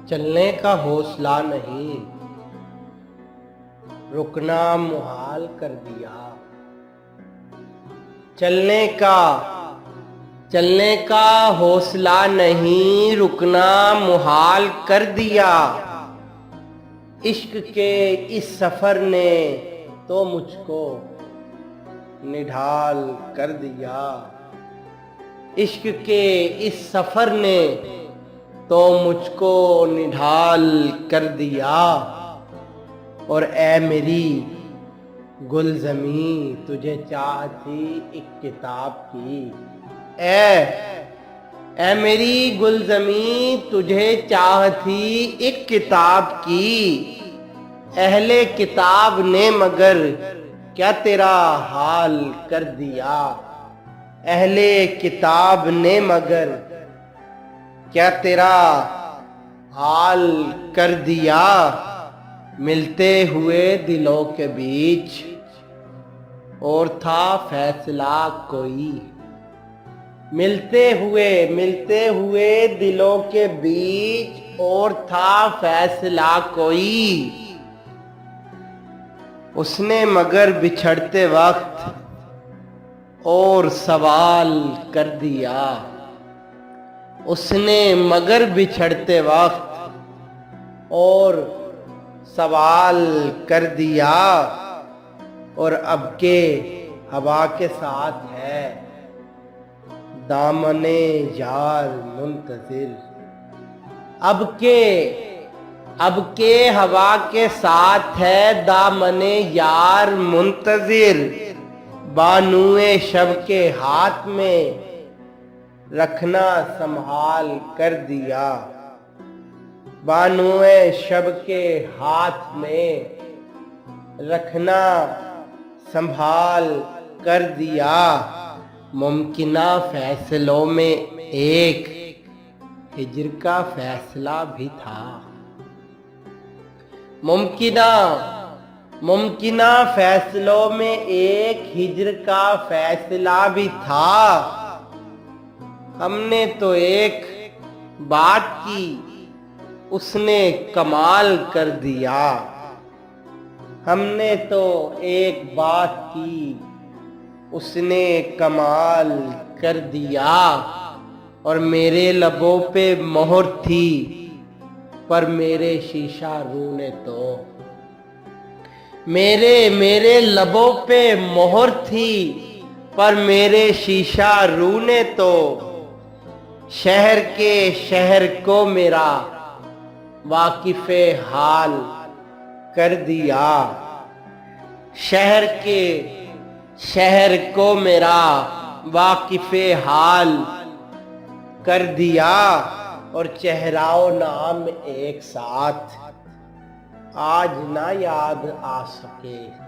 चलने का हौसला नहीं, रुकना मुहाल कर दिया। चलने का हौसला नहीं, रुकना मुहाल कर दिया। इश्क के इस सफर ने तो मुझको निढाल कर दिया। इश्क के इस सफर ने तो मुझको निढाल कर दिया। और ए मेरी गुलज़मी, तुझे चाह थी एक किताब की। ए मेरी गुलज़मी, तुझे चाह थी एक किताब की। अहले किताब ने मगर क्या तेरा हाल कर दिया। अहले किताब ने मगर क्या तेरा हाल कर दिया। मिलते हुए दिलों के बीच और था फैसला कोई। मिलते हुए दिलों के बीच और था फैसला कोई। उसने मगर बिछड़ते वक्त और सवाल कर दिया। उसने मगर बिछड़ते वक्त और सवाल कर दिया। और अब के हवा के साथ है दामने यार मुंतजिर। अब के हवा के साथ है दामने यार मुंतजिर। बानुए शब के हाथ में रखना संभाल कर दिया। बानुए शब के हाथ में रखना संभाल कर दिया। मुमकिना फैसलों में एक हिज्र का फैसला भी था। मुमकिना फैसलों में एक हिज्र का फैसला भी था। हमने तो एक बात की, उसने कमाल कर दिया। हमने तो एक बात की, उसने कमाल कर दिया। और मेरे लबों पे मोहर थी, पर मेरे शीशा रू ने तो मेरे लबों पे मोहर थी, पर मेरे शीशा रू ने तो शहर को मेरा वाकिफ़े हाल कर दिया। शहर को मेरा वाकिफ़े हाल कर दिया। और चेहराओ नाम एक साथ आज ना याद आ सके।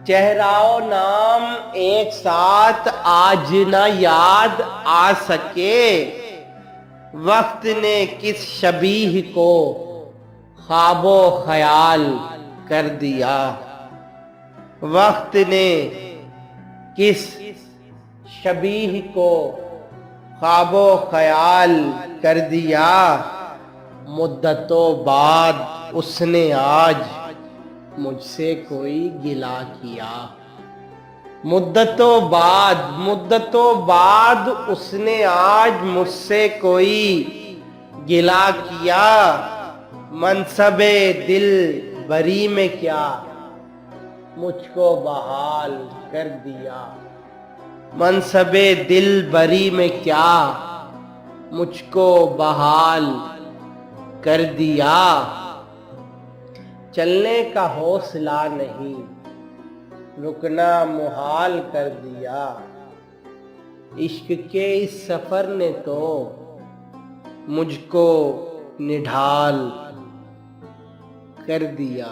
चेहराओ नाम एक साथ आज ना याद आ सके। वक्त ने किस शबीह को ख्वाबो ख्याल कर दिया। वक्त ने किस शबीह को ख्वाबो ख्याल कर दिया। मुद्दतों बाद उसने आज मुझसे कोई गिला किया। मुद्दतों बाद उसने आज मुझसे कोई गिला किया। मनसबे दिल बरी में क्या मुझको बहाल कर दिया। मनसबे दिल बरी में क्या मुझको बहाल कर दिया। चलने का हौसला नहीं, रुकना मुहाल कर दिया। इश्क के इस सफर ने तो मुझको निढाल कर दिया।